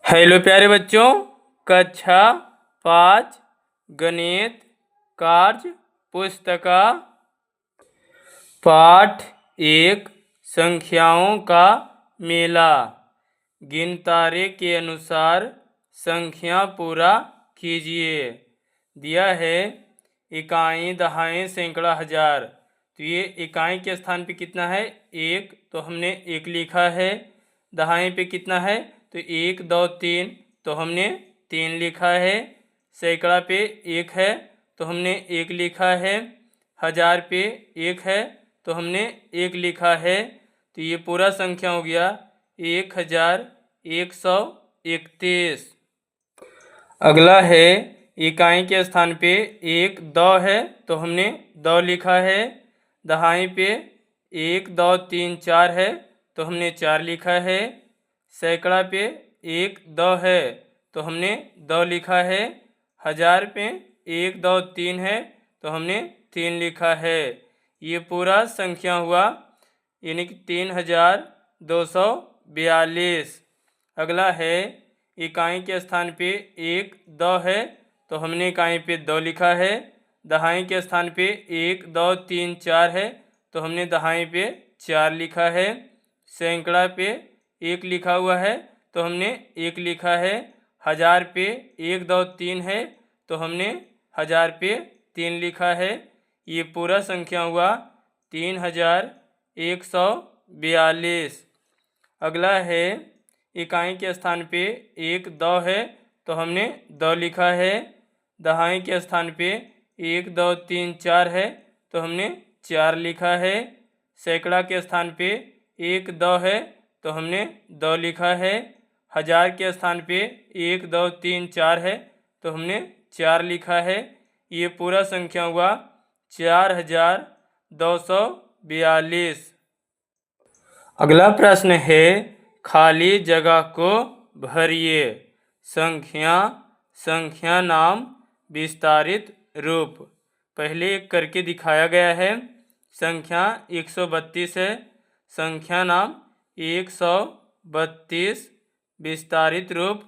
Hello प्यारे बच्चों, कक्षा 5 गणित कार्य पुस्तिका पाठ 1 संख्याओं का मेला। गिनतारे के अनुसार संख्या पूरा कीजिए। दिया है इकाई, दहाई, सैकड़ा, हजार। तो ये इकाई के स्थान पे कितना है? 1, तो हमने 1 लिखा है। दहाई पे कितना है? तो 1, 2, 3, तो हमने 3 लिखा है। सैकड़ा पे 1 है, तो हमने 1 लिखा है। हजार पे 1 है, तो हमने 1 लिखा है। तो ये पूरा संख्या हो गया 1131। अगला है इकाई के स्थान पे 1, 2 है, तो हमने 2 लिखा है। दहाई पे 1, 2, 3, 4 है, तो हमने 4 लिखा है। सैकड़ा पे 1, 2 है, तो हमने 2 लिखा है। हजार पे 1, 2, 3 है, तो हमने 3 लिखा है। ये पूरा संख्या हुआ यानी कि 3242। अगला है इकाई के स्थान पे 1, 2 है, तो हमने इकाई पे 2 लिखा है। दहाई के स्थान पे 1, 2, 3, 4 है, तो हमने दहाई पे 4 लिखा है। सैकड़ा पे 1 लिखा हुआ है, तो हमने 1 लिखा है। हजार पे 1, 2, 3 है, तो हमने हजार पे 3 लिखा है। ये पूरा संख्या हुआ 3142। अगला है इकाई के स्थान पे 1, 2 है, तो हमने 2 लिखा है। दहाई के स्थान पे 1, 2, 3, 4 है, तो हमने 4 लिखा है। सैकड़ा के स्थान पे 1, 2 है, तो हमने 2 लिखा है। हजार के स्थान पे 1, 2, 3, 4 है, तो हमने 4 लिखा है। ये पूरा संख्या हुआ 4242। अगला प्रश्न है खाली जगह को भरिए। संख्या नाम विस्तारित रूप। पहले एक करके दिखाया गया है। संख्या 132 है। संख्या नाम 132। विस्तारित रूप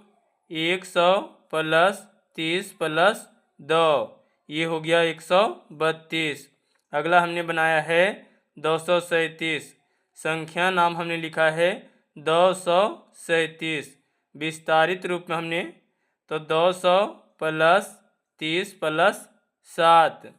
100 + 30 + 2, ये हो गया 132। अगला हमने बनाया है 237। संख्या नाम हमने लिखा है 237। विस्तारित रूप में हमने तो 200 + 30 + 7।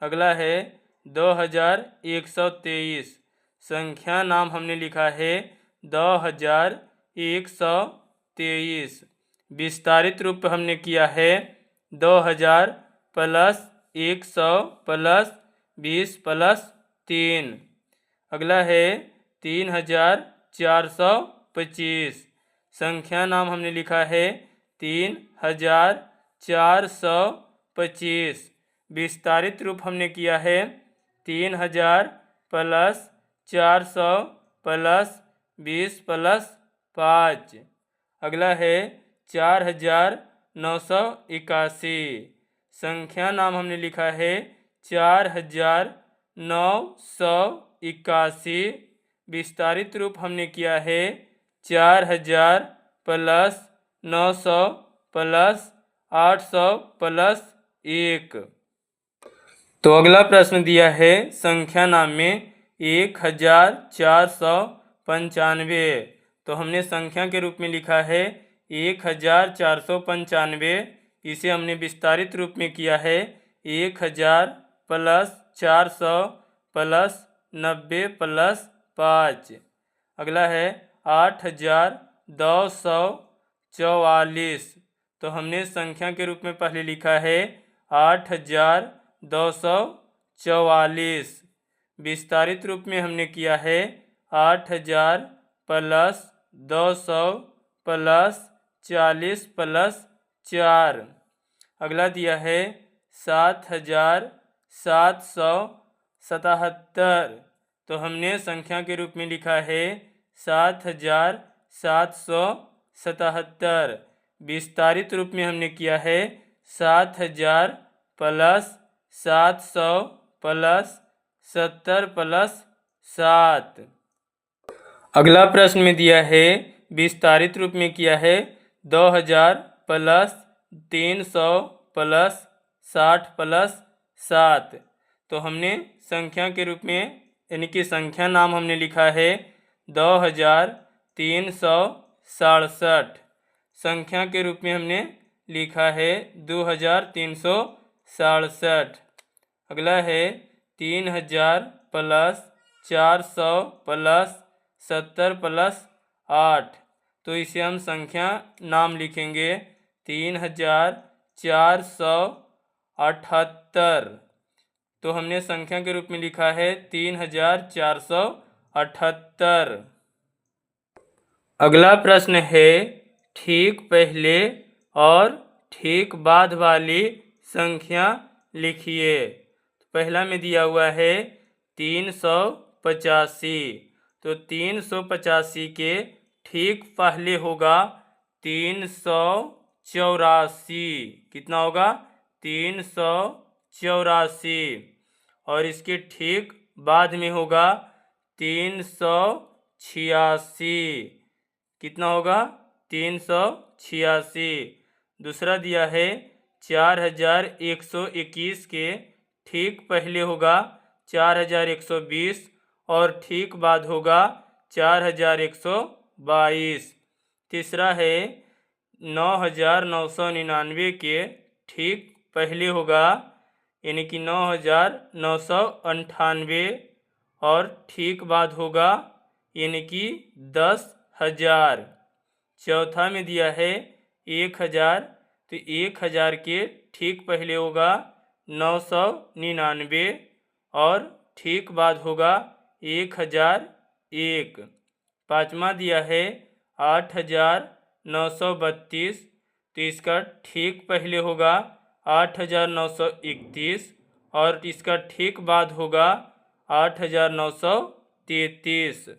अगला है 2123। संख्या नाम हमने लिखा है 2123। विस्तारित रूप हमने किया है 2000 + 100 + 20 + 3। अगला है 3425। संख्या नाम हमने लिखा है 3425। विस्तारित रूप हमने किया है 3000 + 400 + 20 + 5। अगला है 4981। संख्या नाम हमने लिखा है 4981। विस्तारित रूप हमने किया है 4000 + 900 + 800 + 1। तो अगला प्रश्न दिया है संख्या नाम में 1495। तो हमने संख्या के रूप में लिखा है 1495। इसे हमने विस्तारित रूप में किया है 1000 + 400 + 90 + 5। अगला है 8244। तो हमने संख्या के रूप में पहले लिखा है 8244। विस्तारित रूप में हमने किया है 8000 + 200 + 40 + 4। अगला दिया है 7777। तो हमने संख्या के रूप में लिखा है 7777। विस्तारित रूप में हमने किया है 7000 + 700 + 70 + 7। अगला प्रश्न में दिया है विस्तारित रूप में किया है 2000 प्लस 300 प्लस 60 प्लस 7। तो हमने संख्या के रूप में यानी कि संख्या नाम हमने लिखा है 2367। संख्या के रूप में हमने लिखा है 2367। अगला है 3000 प्लस 400 प्लस 70 प्लस 8। तो इसे हम संख्या नाम लिखेंगे 3478। तो हमने संख्या के रूप में लिखा है 3478। अगला प्रश्न है ठीक पहले और ठीक बाद वाली संख्या लिखिए। पहला में दिया हुआ है 385। तो 385 के ठीक पहले होगा 384। कितना होगा? 384। और इसके ठीक बाद में होगा 386। कितना होगा? 386। दूसरा दिया है 4121 के ठीक पहले होगा 4120 और ठीक बाद होगा 4122। तीसरा है 9999 के ठीक पहले होगा यानी कि 9998 और ठीक बाद होगा यानी कि 10,000। चौथा में दिया है 1000। तो 1000 के ठीक पहले होगा 999 और ठीक बाद होगा 1001। पाँचवा दिया है 8932। तो इसका ठीक पहले होगा 8931 और इसका ठीक बाद होगा 8933।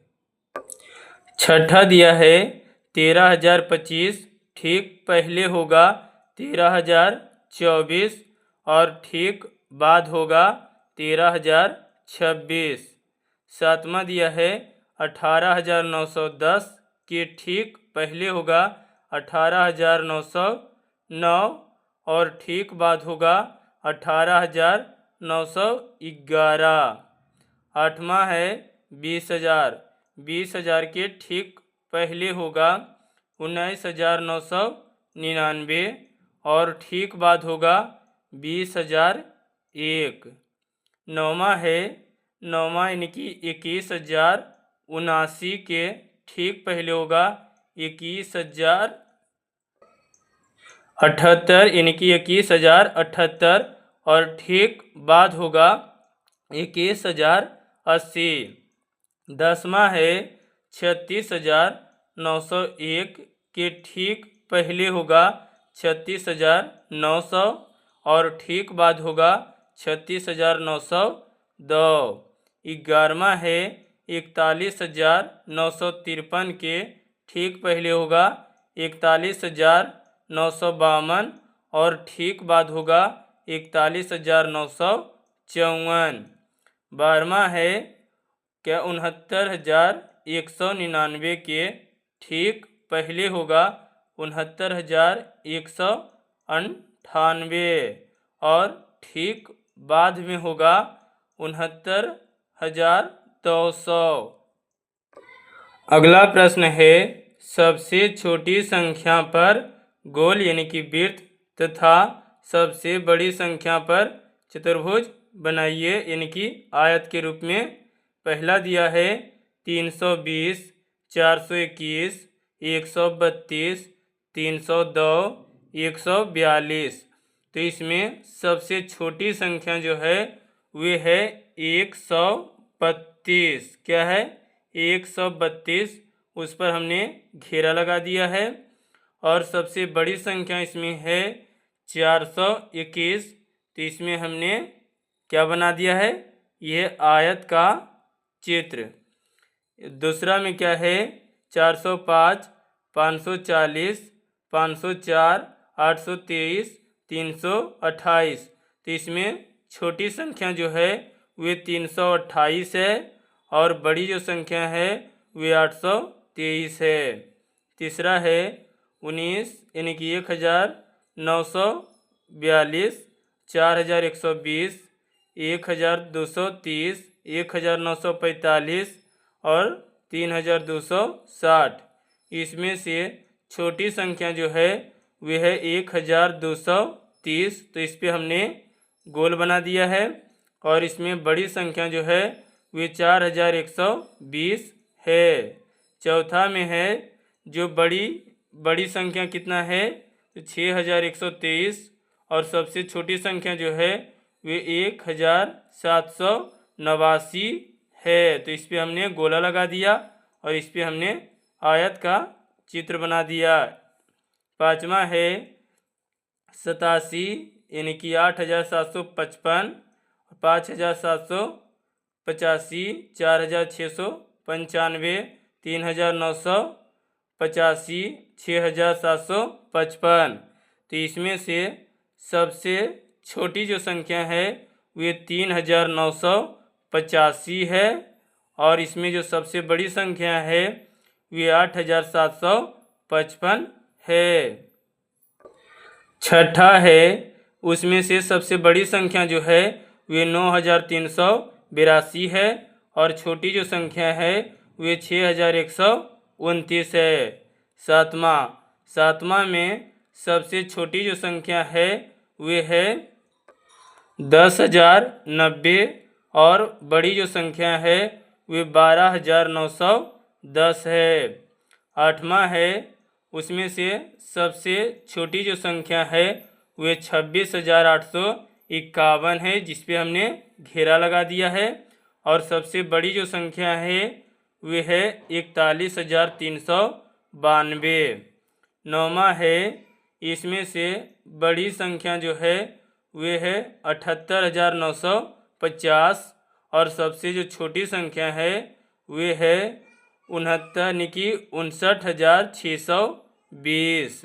छठा दिया है 13025। ठीक पहले होगा 13024 और ठीक बाद होगा 13026। सातवां दिया है 18910 के ठीक पहले होगा 18909 और ठीक बाद होगा 18911। आठवां है 20000। 20000 के ठीक पहले होगा 19999 और ठीक बाद होगा 20001। नौवां है यानी कि 21079 के ठीक पहले होगा 21078 यानी कि 21078 और ठीक बाद होगा 21080। दसवां है 36901 के ठीक पहले होगा 36900 और ठीक बाद होगा 36902। 11वां है 41953 के ठीक पहले होगा 41952 और ठीक बाद होगा 41954। 12वां है 69199 के ठीक पहले होगा 69198 और ठीक बाद में होगा 69200। अगला प्रश्न है सबसे छोटी संख्या पर गोल यानी कि वृत्त तथा सबसे बड़ी संख्या पर चतुर्भुज बनाइए यानी कि आयत के रूप में। पहला दिया है 320, 421, 132, 302, 142। तो इसमें सबसे छोटी संख्या जो है वे है 132। क्या है? 132। उस पर हमने घेरा लगा दिया है। और सबसे बड़ी संख्या इसमें है 421। तो इसमें हमने क्या बना दिया है? यह आयत का चित्र। दूसरा में क्या है? 405, 540, 504, 823, 328। तो इसमें छोटी संख्या जो है वे 328 है और बड़ी जो संख्या है वे 823 है। तीसरा है 19 यानी कि 1942, 4120, 1230, 1945 और 3260। इसमें से छोटी संख्या जो है वह है 1230, तो इस पे हमने गोल बना दिया है। और इसमें बड़ी संख्या जो है वे 4120 है। चौथा में है जो बड़ी संख्या कितना है, तो 6123, और सबसे छोटी संख्या जो है वे 1789 है। तो इस पे हमने गोला लगा दिया और इस पे हमने आयत का चित्र बना दिया। पाँचवा है 87 यानी कि 8755, 5785, 4695, 3985, 6755। तो इसमें से सबसे छोटी जो संख्या है वे 3985 है, और इसमें जो सबसे बड़ी संख्या है वे 8755 है। छठा है उसमें से सबसे बड़ी संख्या जो है वे 9382 है, और छोटी जो संख्या है वे 6129 है। सातवां में सबसे छोटी जो संख्या है वे है 10,090, और बड़ी जो संख्या है वे 12,910 है। आठवां है उसमें से सबसे छोटी जो संख्या है वे 26,851 है, जिस पे हमने घेरा लगा दिया है। और सबसे बड़ी जो संख्या है वे है 41,392। नौवां है इसमें से बड़ी संख्या जो है वे है 78,950, और सबसे जो छोटी संख्या है वे है 59,620।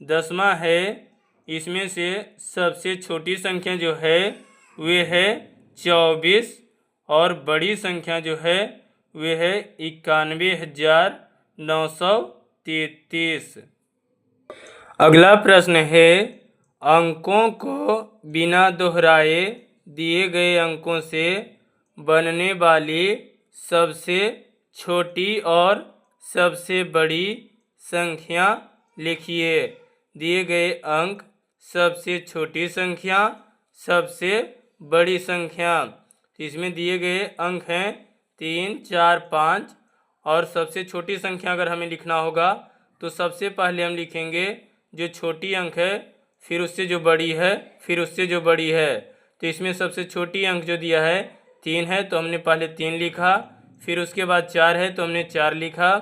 दसवां है इसमें से सबसे छोटी संख्या जो है वे है 24, और बड़ी संख्या जो है वे है 91,933। अगला प्रश्न है अंकों को बिना दोहराए दिए गए अंकों से बनने वाली सबसे छोटी और सबसे बड़ी संख्या लिखिए। दिए गए अंक, सबसे छोटी संख्या, सबसे बड़ी संख्या। इसमें दिए गए अंक हैं 3, 4, 5, और सबसे छोटी संख्या अगर हमें लिखना होगा तो सबसे पहले हम लिखेंगे जो छोटी अंक है, फिर उससे जो बड़ी है, फिर उससे जो बड़ी है। तो इसमें सबसे छोटी अंक जो दिया है 3 है, तो हमने पहले 3 लिखा, फिर उसके बाद 4 है तो हमने 4 लिखा,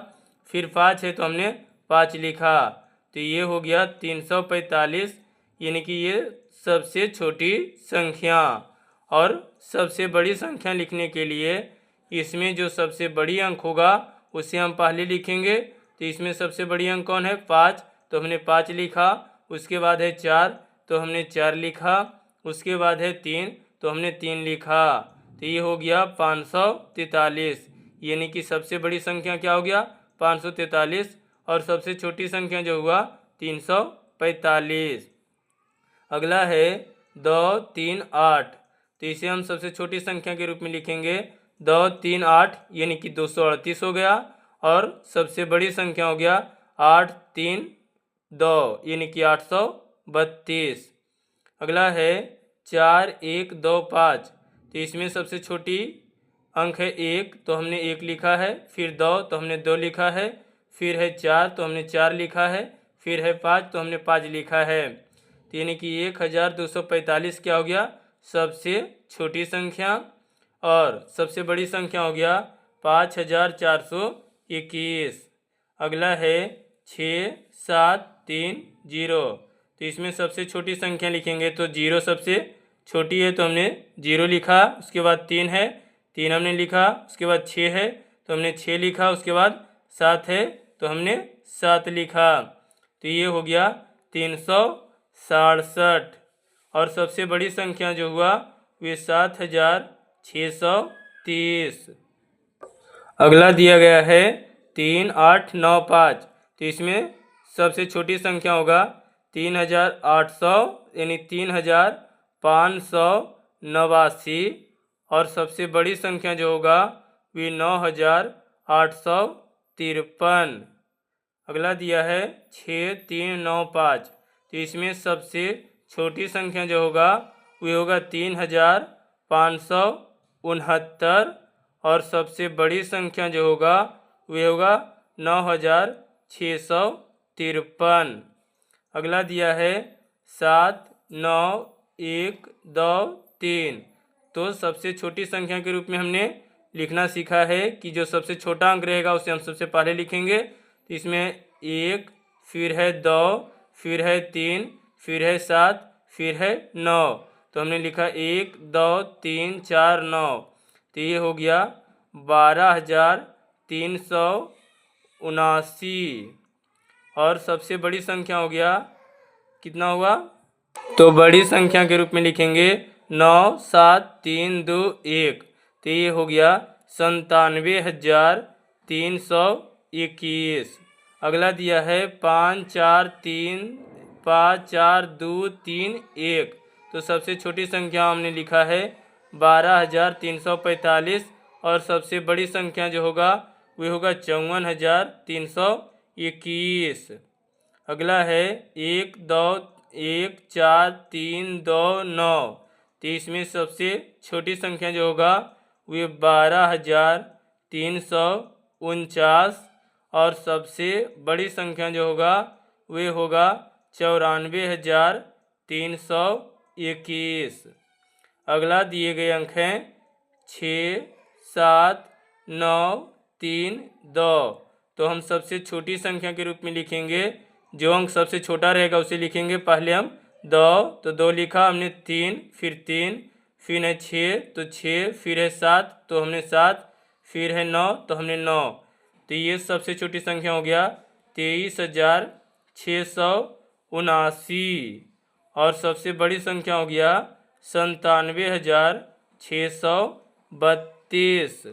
फिर 5 है तो हमने 5 लिखा। तो ये हो गया 345, यानी कि ये सबसे छोटी संख्या। और सबसे बड़ी संख्या लिखने के लिए इसमें जो सबसे बड़ी अंक होगा उसे हम पहले लिखेंगे। तो इसमें सबसे बड़ी अंक कौन है? 5, तो हमने 5 लिखा। उसके बाद है 4, तो हमने 4 लिखा। उसके बाद है 3, तो हमने 3 लिखा। तो ये हो गया 543, यानी कि सबसे बड़ी संख्या क्या हो गया? 543, और सबसे छोटी संख्या जो हुआ 345। अगला है 2, 3, 8, तो इसे हम सबसे छोटी संख्या के रूप में लिखेंगे 2, 3, 8, यानी कि 238 हो गया। और सबसे बड़ी संख्या हो गया 8, 3, 2, यानी कि 832। अगला है 4, 1, 2, 5, तो इसमें सबसे छोटी अंक है 1, तो हमने 1 लिखा है। फिर 2, तो हमने 2 लिखा है। फिर है 4, तो हमने 4 लिखा है। फिर है 5, तो हमने 5 लिखा है। तो यानी कि 1245 क्या हो गया? सबसे छोटी संख्या। और सबसे बड़ी संख्या हो गया 5421। अगला है 6, 7, 3, 0, तो इसमें सबसे छोटी संख्या लिखेंगे तो 0 सबसे छोटी है, तो हमने 0 लिखा। उसके बाद 3 है, 3 हमने लिखा। उसके बाद 6 है, तो हमने 6 लिखा। उसके बाद 7 है, तो हमने 7 लिखा। तो ये हो गया 367। और सबसे बड़ी संख्या जो हुआ वे 7630। अगला दिया गया है 3, 8, 9, 5, तो इसमें सबसे छोटी संख्या होगा 3800 यानी 3589, और सबसे बड़ी संख्या जो होगा वे 9853। अगला दिया है 6395, तो इसमें सबसे छोटी संख्या जो होगा वह होगा 3569, और सबसे बड़ी संख्या जो होगा वह होगा 9653। अगला दिया है 79123, तो सबसे छोटी संख्या के रूप में हमने लिखना सीखा है कि जो सबसे छोटा अंक रहेगा उसे हम सबसे पहले लिखेंगे। तो इसमें 1, फिर है 2, फिर है 3, फिर है 7, फिर है 9, तो हमने लिखा 1 2 3 4 9, तो ये हो गया 12379। और सबसे बड़ी संख्या हो गया, कितना हुआ, तो बड़ी संख्या के रूप में लिखेंगे 97321, तो ये हो गया 97,321। अगला दिया है 543231, तो सबसे छोटी संख्या हमने लिखा है 12345, और सबसे बड़ी संख्या जो होगा वह होगा 54321। अगला है 1214329, तो इसमें सबसे छोटी संख्या जो होगा वह 12349, और सबसे बड़ी संख्या जो होगा वह होगा 94,321। अगला दिए गए अंक हैं 6 7 9 3 2, तो हम सबसे छोटी संख्या के रूप में लिखेंगे, जो अंक सबसे छोटा रहेगा उसे लिखेंगे। पहले हम 2, तो 2 लिखा हमने, 3, फिर 3, फिर है 6 तो 6, फिर है 7 तो हमने 7, फिर है 9 तो हमने 9, तो ये सबसे छोटी संख्या हो गया 23,679, और सबसे बड़ी संख्या हो गया 97,632।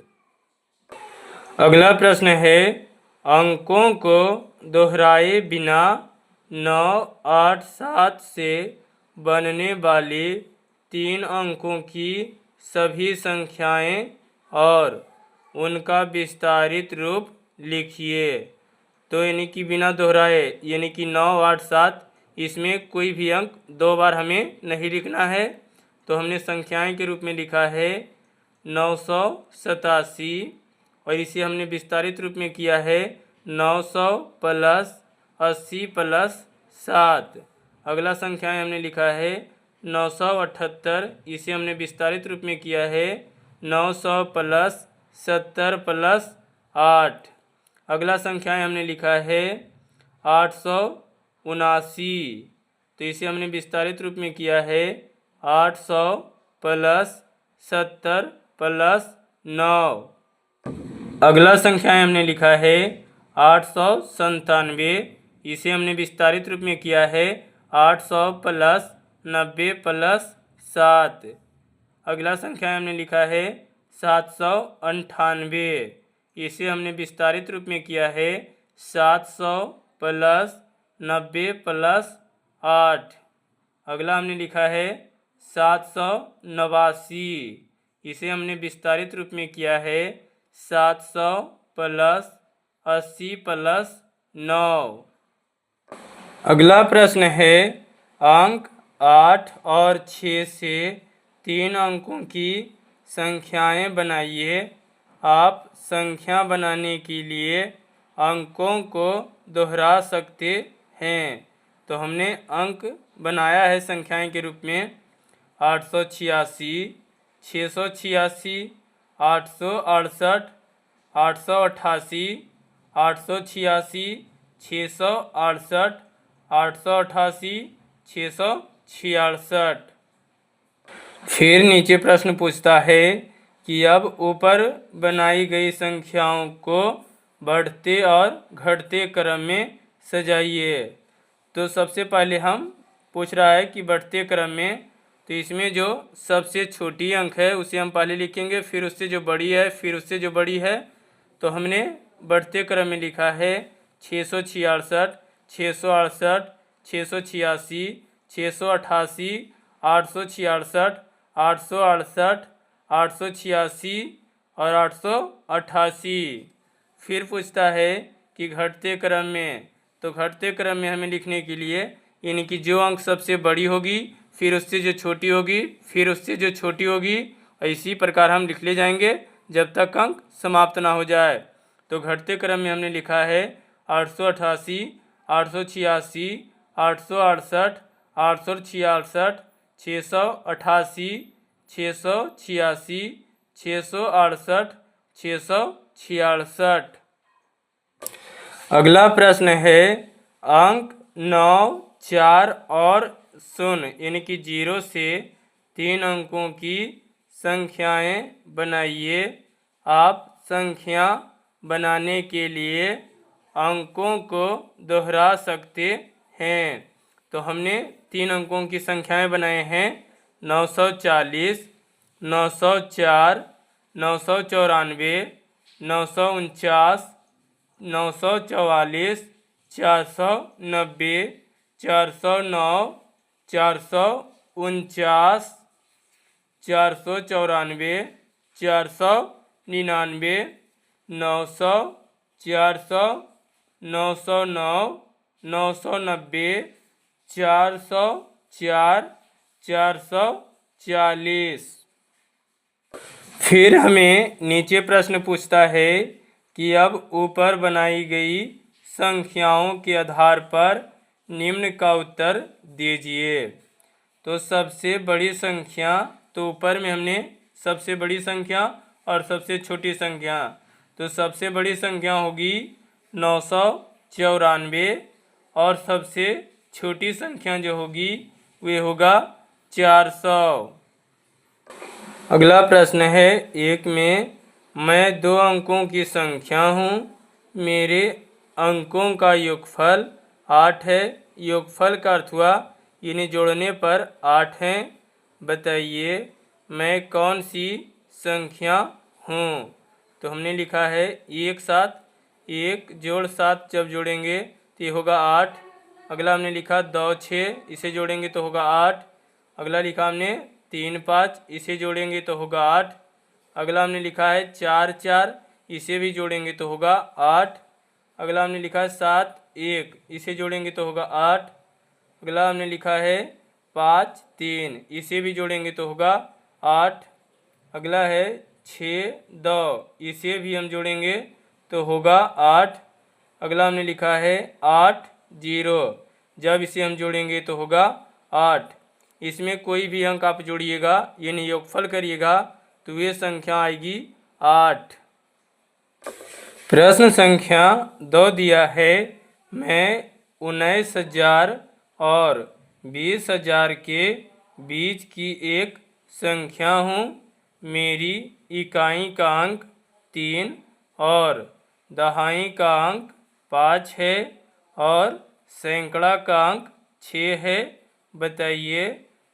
अगला प्रश्न है अंकों को दोहराए बिना 9, 8, 7 से बनने वाली 3 अंकों की सभी संख्याएं और उनका विस्तारित रूप लिखिए। तो यानी कि बिना दोहराए, यानी कि 9, 8, 7, इसमें कोई भी अंक 2 बार हमें नहीं लिखना है। तो हमने संख्याएं के रूप में लिखा है 987, और इसे हमने विस्तारित रूप में किया है 900 प्लस 80 प्लस 7। अगला संख्याएं हमने लिखा है 978, इसे हमने विस्तारित रूप में किया है 900 प्लस 70 प्लस 8। अगला संख्याएं हमने लिखा है 879, तो इसे हमने विस्तारित रूप में किया है 800 प्लस 70 प्लस 9। अगला संख्याएं हमने लिखा है 897, इसे हमने विस्तारित रूप में किया है 800 प्लस 90 प्लस 7। अगला संख्याएं हमने लिखा है 798, इसे हमने विस्तारित रूप में किया है 700 प्लस 90 प्लस 8। अगला हमने लिखा है 789, इसे हमने विस्तारित रूप में किया है 700 प्लस 80 प्लस 9। अगला प्रश्न है अंक 8 और 6 से 3 अंकों की संख्याएं बनाइए। आप संख्या बनाने के लिए अंकों को दोहरा सकते हैं। तो हमने अंक बनाया है संख्याएं के रूप में 886, 686, 868, 888, 886, 668, 888, 666। फिर नीचे प्रश्न पूछता है कि अब ऊपर बनाई गई संख्याओं को बढ़ते और घटते क्रम में सजाइए। तो सबसे पहले हम पूछ रहा है कि बढ़ते क्रम में, तो इसमें जो सबसे छोटी अंक है उसे हम पहले लिखेंगे, फिर उससे जो बड़ी है, फिर उससे जो बड़ी है। तो हमने बढ़ते क्रम में लिखा है 666, 668, 686, 688, 866, 868, 886 और 888। फिर पूछता है कि घटते क्रम में, तो घटते क्रम में हमें लिखने के लिए यानी कि जो अंक सबसे बड़ी होगी फिर उससे जो छोटी होगी फिर उससे जो छोटी होगी, इसी प्रकार हम लिख ले जाएंगे जब तक अंक समाप्त ना हो जाए। तो घटते क्रम में हमने लिखा है 888, 886, 868, 866, 688, 686, 668, 666। अगला प्रश्न है अंक 9, 4 और 0 यानी कि 0 से 3 अंकों की संख्याएं बनाइए। आप संख्या बनाने के लिए अंकों को दोहरा सकते हैं। तो हमने 3 अंकों की संख्याएं बनाए हैं 940, 904, 994, 949, 944, 490, 409, 449, 494, 499, 900, 400, 909, 990, 404, 440। फिर हमें नीचे प्रश्न पूछता है कि अब ऊपर बनाई गई संख्याओं के आधार पर निम्न का उत्तर दीजिए। तो सबसे बड़ी संख्या, तो ऊपर में हमने सबसे बड़ी संख्या और सबसे छोटी संख्या, तो सबसे बड़ी संख्या होगी 994 और सबसे छोटी संख्या जो होगी वे होगा 400। अगला प्रश्न है 1 में, मैं 2 अंकों की संख्या हूँ, मेरे अंकों का योगफल 8 है। योगफल का अर्थ हुआ इन्हें जोड़ने पर 8 हैं। बताइए मैं कौन सी संख्या हूँ। तो हमने लिखा है 1 7, 1 जोड़ 7 जब जोड़ेंगे तो ये होगा 8। अगला हमने लिखा 2 6, इसे जोड़ेंगे तो होगा 8। अगला लिखा हमने 3 5, इसे जोड़ेंगे तो होगा 8। अगला हमने लिखा है 4 4, इसे भी जोड़ेंगे तो होगा 8। अगला हमने लिखा है 7 1, इसे जोड़ेंगे तो होगा 8। अगला हमने लिखा है 5 3, इसे भी जोड़ेंगे तो होगा 8। अगला है 6 2, इसे भी हम जोड़ेंगे तो होगा 8। अगला हमने लिखा है 8 0, जब इसे हम जोड़ेंगे तो होगा 8। इसमें कोई भी अंक आप जोड़िएगा यानी योगफल करिएगा तो ये संख्या आएगी 8। प्रश्न संख्या 2 दिया है, मैं 19,000 और 20,000 के बीच की एक संख्या हूँ। मेरी इकाई का अंक 3 और दहाई का अंक 5 है और सैकड़ा का अंक 6 है। बताइए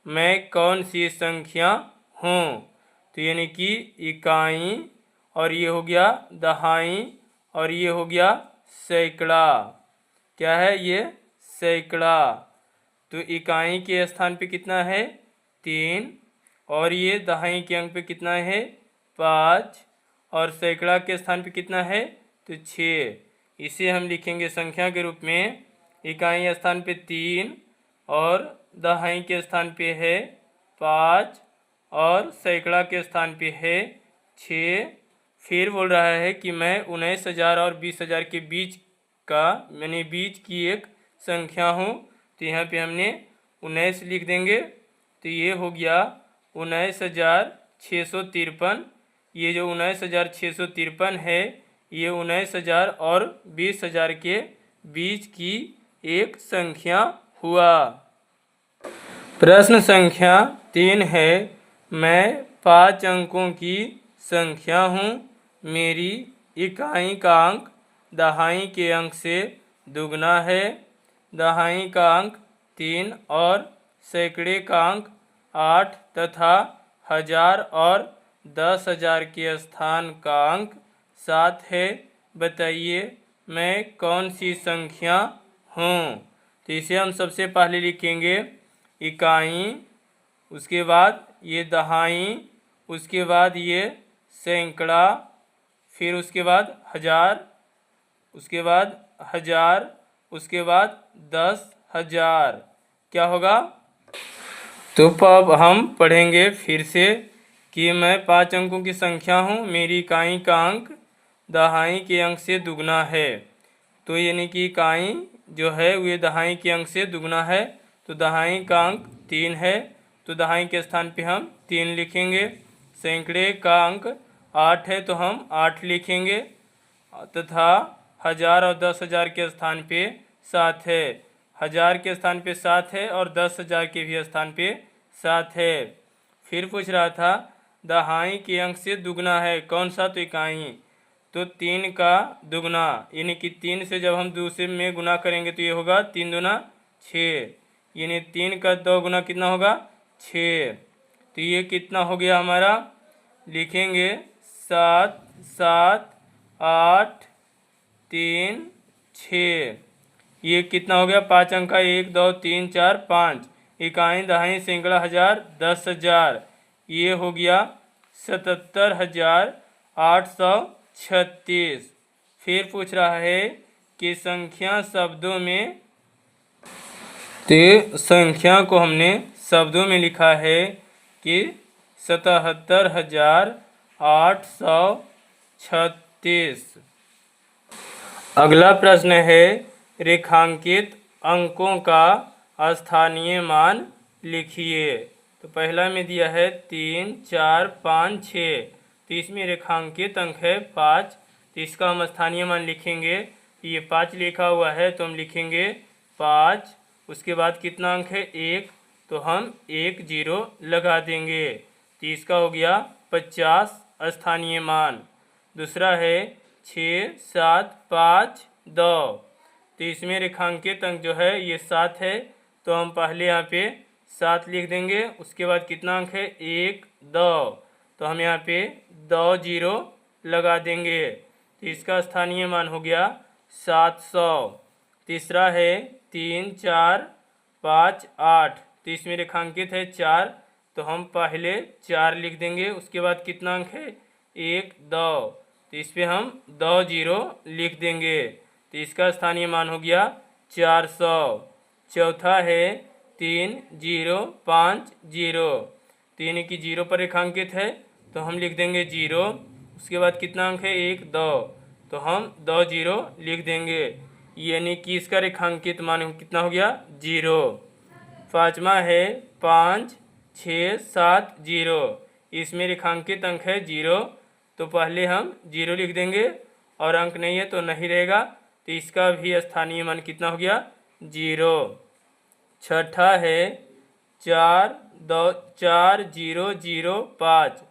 मैं कौन सी संख्या हूँ। तो यानी कि इकाई और ये हो गया दहाई और ये हो गया सैकड़ा। क्या है ये? सैकड़ा। तो इकाई के स्थान पे कितना है? 3 और ये दहाई के अंक पे कितना है? 5 और सैकड़ा के स्थान पे कितना है? तो 6। इसे हम लिखेंगे संख्या के रूप में। इकाई स्थान पे 3 और दहाई के स्थान पे है 5 और सैकड़ा के स्थान पे है 6। फिर बोल रहा है कि मैं 19,000 और 20,000 के बीच का यानी बीच की एक संख्या हूँ। तो यहाँ पे हमने 19 लिख देंगे तो ये हो गया 19,653। ये जो 19,653 है ये 19,000 और 20,000 के बीच की एक संख्या हुआ। प्रश्न संख्या 3 है, मैं 5 अंकों की संख्या हूँ। मेरी इकाई का अंक दहाई के अंक से दुगना है। दहाई का अंक 3 और सैकड़े का अंक 8 तथा 1000 और 10,000 के स्थान का अंक 7 है। बताइए मैं कौन सी संख्या हों। तो इसे हम सबसे पहले लिखेंगे इकाई, उसके बाद ये दहाई, उसके बाद ये सैकड़ा, फिर उसके बाद हजार, उसके बाद हजार, उसके बाद 10,000। क्या होगा? तो अब हम पढ़ेंगे फिर से कि मैं 5 अंकों की संख्या हूँ, मेरी इकाई का अंक दहाई के अंक से दुगना है। तो यानी कि इकाई जो है वो दहाई के अंक से दुगना है। तो दहाई का अंक 3 है, तो दहाई के स्थान पे हम 3 लिखेंगे। सैकड़े का अंक 8 है, तो हम 8 लिखेंगे, तथा हजार और 10,000 के स्थान पे 7 है। हजार के स्थान पे 7 है और 10,000 के भी स्थान पे 7 है। फिर पूछ रहा था दहाई के अंक से दुगना है, कौन सा? तो इकाई। तो 3 का दुगना, यानी कि 3 से जब हम दूसरे में गुना करेंगे तो ये होगा 3 दूना 6, यानी 3 का 2 गुना कितना होगा? 6। तो ये कितना हो गया हमारा? लिखेंगे 7, 7, 8, 3, 6। ये कितना हो गया? 5 अंक का, 1, 2, 3, 4, 5। इकाई, दहाई, सैकड़ा, हजार, 10,000। ये हो गया 77,836। फिर पूछ रहा है कि संख्या शब्दों में, तो संख्या को हमने शब्दों में लिखा है कि 77,836। अगला प्रश्न है रेखांकित अंकों का स्थानीय मान लिखिए। तो पहला में दिया है 3, 4, 5, 6। तो इसमें रेखांकित अंक है 5, तो इसका हम स्थानीय मान लिखेंगे। ये 5 लिखा हुआ है तो हम लिखेंगे 5। उसके बाद कितना अंक है? 1, तो हम 1 0 लगा देंगे, तो इसका हो गया 50 स्थानीय मान। दूसरा है 6, 7, 5, 2। तो इसमें रेखांकित अंक जो है ये 7 है, तो हम पहले यहाँ पे 7 लिख देंगे। उसके बाद कितना अंक है? 1, 2, तो हम यहाँ पे 2 0 लगा देंगे, तो इसका स्थानीय मान हो गया 700। तीसरा है 3, 4, 5, 8। तो इसमें रेखांकित है 4, तो हम पहले 4 लिख देंगे। उसके बाद कितना अंक है? 1, 2, तो इस पर हम 2 0 लिख देंगे, तो इसका स्थानीय मान हो गया 400। चौथा है 3, 0, 5, 0। तो यानी कि 0 पर रेखांकित है, तो हम लिख देंगे 0। उसके बाद कितना अंक है? 1, 2, तो हम 2 0 लिख देंगे, यानी कि इसका रेखांकित मान कितना हो गया? 0। पाँचवा है 5, 6, 7, 0। इसमें रेखांकित अंक है 0, तो पहले हम 0 लिख देंगे, और अंक नहीं है तो नहीं रहेगा, तो इसका भी स्थानीय मान कितना हो गया? 0। छठा है 4, 2, 4, 0, 0, 5।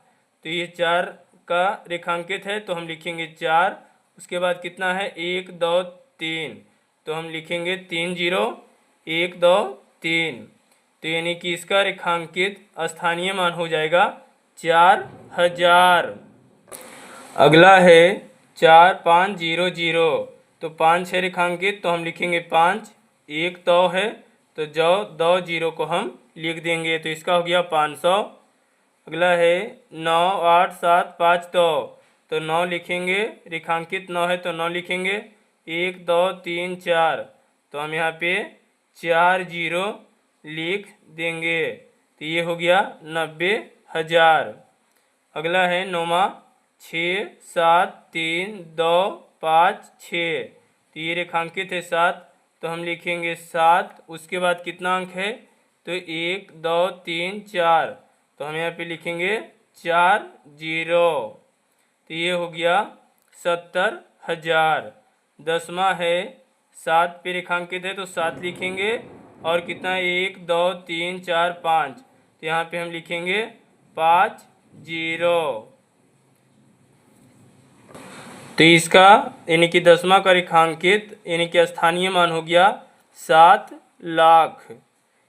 तो ये 4 का रेखांकित है, तो हम लिखेंगे 4। उसके बाद कितना है? 1, 2, 3, तो हम लिखेंगे 3 0, 1, 2, 3। तो यानी कि इसका रेखांकित स्थानीय मान हो जाएगा 4000। अगला है 4, 5, 0, 0। तो 5 है रेखांकित, तो हम लिखेंगे 5। 1 2 है, तो जो 2 0 को हम लिख देंगे, तो इसका हो गया 500। अगला है 9, 8, 7, 5, 2। तो 9 लिखेंगे, रेखांकित 9 है तो 9 लिखेंगे। 1, 2, 3, 4, तो हम यहाँ पे 4 0 लिख देंगे, तो ये हो गया 90,000। अगला है 9वां 6, 7, 3, 2, 5, 6। तो ये रेखांकित है 7, तो हम लिखेंगे 7। उसके बाद कितना अंक है? तो 1, 2, 3, 4, तो हम यहाँ पे लिखेंगे 4 0। तो ये हो गया 70,000। 10वां है 7 पे रेखांकित है, तो 7 लिखेंगे, और कितना? 1, 2, 3, 4, 5, तो यहाँ पे हम लिखेंगे 5 0। तो इसका यानी कि 10वां का रेखांकित यानी कि स्थानीय मान हो गया 7 लाख।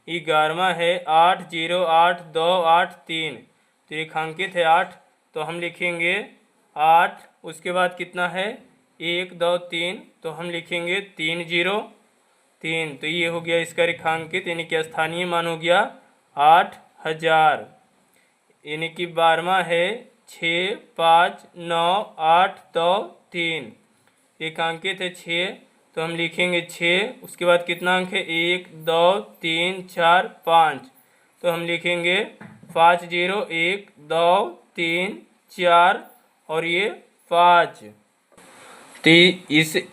11वां है 8, 0, 8, 2, 8, 3। तो रेखांकित है 8, तो हम लिखेंगे 8। उसके बाद कितना है? 1, 2, 3, तो हम लिखेंगे 3 0। 3। तो ये हो गया इसका रेखांकित यानी कि स्थानीय मान हो गया 8000। यानी कि 12वां है 6, 5, 9, 8, 2, 3। रेखांकित है 6, तो हम लिखेंगे 6। उसके बाद कितना अंक है 1, 2, 3, 4, 5। तो हम लिखेंगे 5 0 1 2 3 4 और ये 5। तो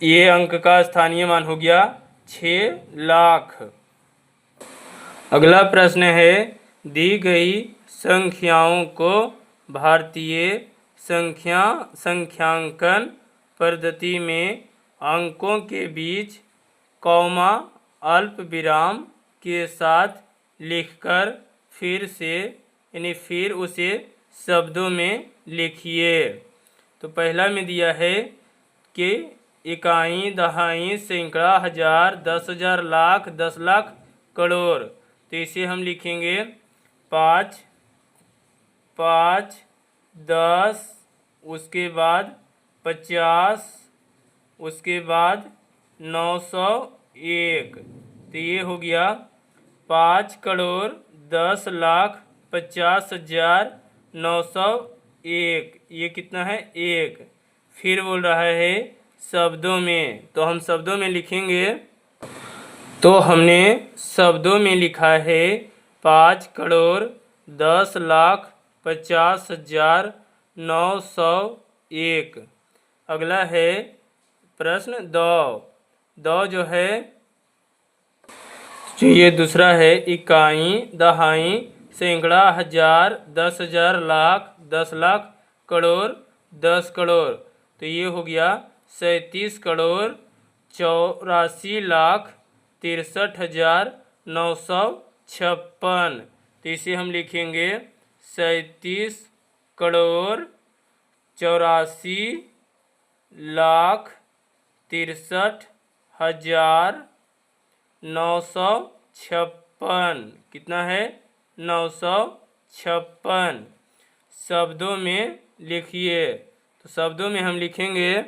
ये अंक का स्थानीय मान हो गया 6 लाख। अगला प्रश्न है दी गई संख्याओं को भारतीय संख्यांकन पद्धति में अंकों के बीच कॉमा अल्प विराम के साथ लिखकर फिर उसे शब्दों में लिखिए। तो पहला में दिया है कि इकाई, दहाई, सैकड़ा, हजार, 10,000, लाख, 10 लाख, करोड़। तो इसे हम लिखेंगे 5, 5, 10, उसके बाद 50, उसके बाद 901। तो ये हो गया 5 करोड़ 10 लाख 50,000 901। ये कितना है 1। फिर बोल रहा है शब्दों में, तो हम शब्दों में लिखेंगे। तो हमने शब्दों में लिखा है 5 करोड़ 10 लाख 50,000 901। अगला है प्रश्न दो जो है, जो ये दूसरा है इकाई, दहाई, सैकड़ा, हजार, 10,000, लाख, 10 लाख, करोड़, 10 करोड़। तो ये हो गया 37 करोड़ 84 लाख 63,956। तो इसे हम लिखेंगे 37 करोड़ 84 लाख 63,956। कितना है 956। शब्दों में लिखिए। तो शब्दों में हम लिखेंगे।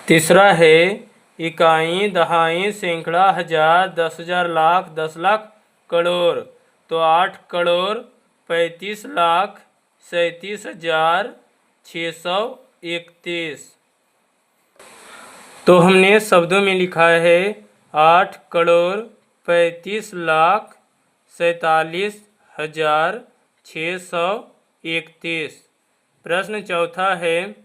तीसरा है इकाई, दहाई, सैकड़ा, हजार, 10,000, लाख, 10 लाख, करोड़। तो 8 करोड़ 35 लाख 37,631। तो हमने शब्दों में लिखा है 8 करोड़ 35 लाख 47,631। प्रश्न चौथा है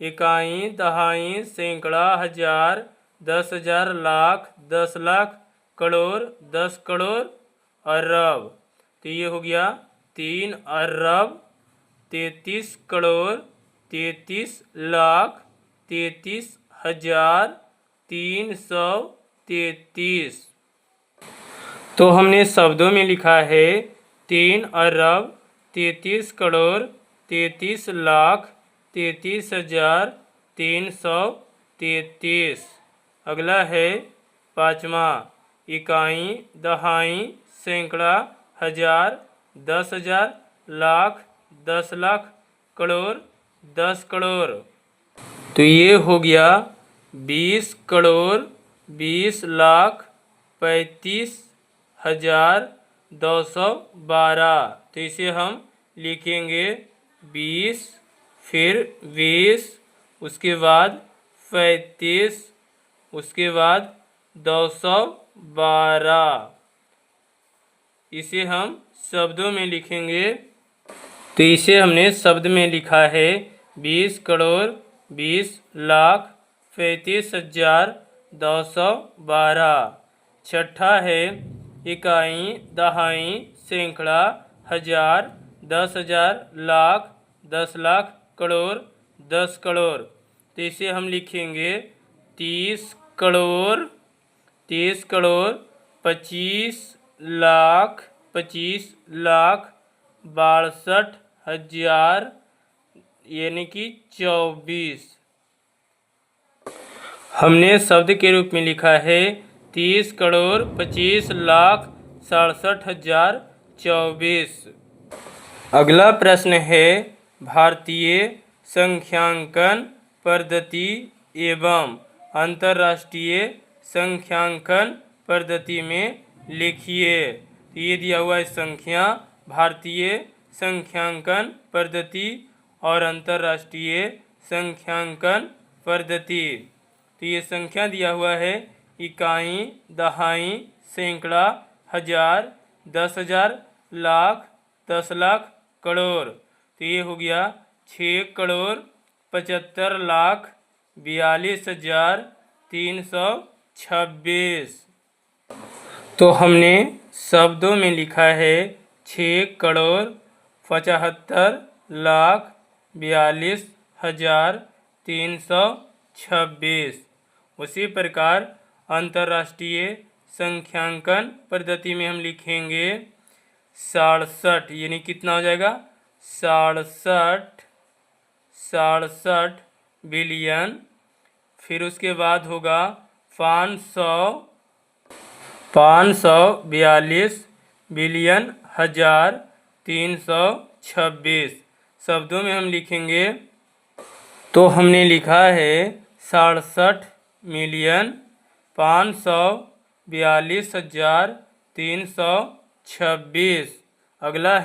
इकाई, दहाई, सैकड़ा, हजार, 10,000, लाख, 10 लाख, करोड़, 10 करोड़, अरब। तो ये हो गया 3 अरब 33 करोड़ 33 लाख 33,333। तो हमने शब्दों में लिखा है 3 अरब 33 करोड़ 33 लाख 33,333। अगला है पाँचवा इकाई, दहाई, सैकड़ा, हजार, 10,000, लाख, 10 लाख, करोड़, 10 करोड़। तो ये हो गया 20 करोड़ 20 लाख 35,212। तो इसे हम लिखेंगे 20, फिर 20, उसके बाद 35, उसके बाद 212। इसे हम शब्दों में लिखेंगे। तो इसे हमने शब्द में लिखा है 20 करोड़ 20 लाख 35,212। छठा है इकाई, दहाई, सैकड़ा, हजार, 10,000, लाख, 10 लाख, करोड़, 10 करोड़। तो इसे हम लिखेंगे 30 करोड़ 30 करोड़ 25 लाख 25 लाख 62,000 यानी कि 24। हमने शब्द के रूप में लिखा है 30 करोड़ 25 लाख 67,024। अगला प्रश्न है भारतीय संख्यांकन पद्धति एवं अंतर्राष्ट्रीय संख्यांकन पद्धति में लिखिए। तो ये दिया हुआ है संख्या, भारतीय संख्यांकन पद्धति और अंतर्राष्ट्रीय संख्यांकन पद्धति। तो ये संख्या दिया हुआ है इकाई, दहाई, सैकड़ा, हजार, 10,000, लाख, 10 लाख, करोड़। तो ये हो गया 6,75,42,326। तो हमने शब्दों में लिखा है 6,75,42,326। उसी प्रकार अंतर्राष्ट्रीय संख्यांकन पद्धति में हम लिखेंगे 67, यानी कितना हो जाएगा 67 बिलियन। फिर उसके बाद होगा 542 बिलियन हजार 326। शब्दों में हम लिखेंगे तो हमने लिखा है 67,542,326। अगला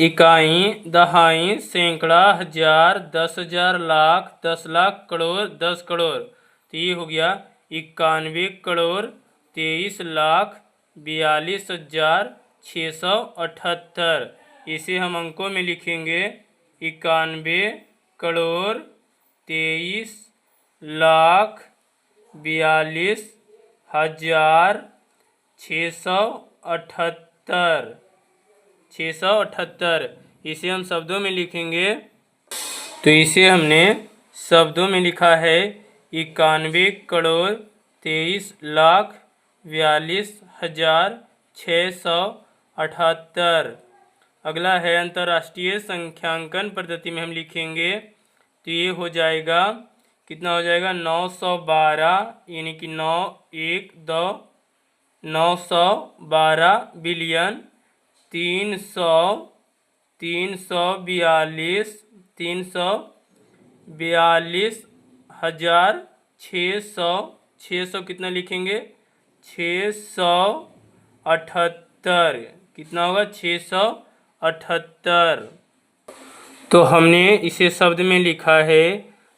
इकाई, दहाई, सैकड़ा, हजार, 10,000, लाख, 10 लाख, करोड़, 10 करोड़। तो ये हो गया 91,42,42,678। इसे हम अंकों में लिखेंगे 91,42,678। इसे हम शब्दों में लिखेंगे तो इसे हमने शब्दों में लिखा है 91,43,42,678। अगला है अंतर्राष्ट्रीय संख्यांकन पद्धति में हम लिखेंगे तो ये हो जाएगा, कितना हो जाएगा 912, यानी कि 912 बिलियन 342,600 कितना लिखेंगे 678। कितना होगा 678। तो हमने इसे शब्द में लिखा है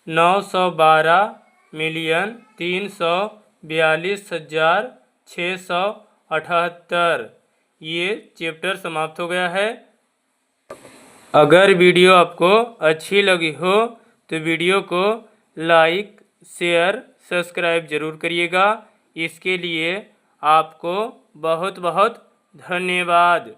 912,342,678। ये चैप्टर समाप्त हो गया है। अगर वीडियो आपको अच्छी लगी हो तो वीडियो को लाइक, शेयर, सब्सक्राइब जरूर करिएगा। इसके लिए आपको बहुत बहुत धन्यवाद।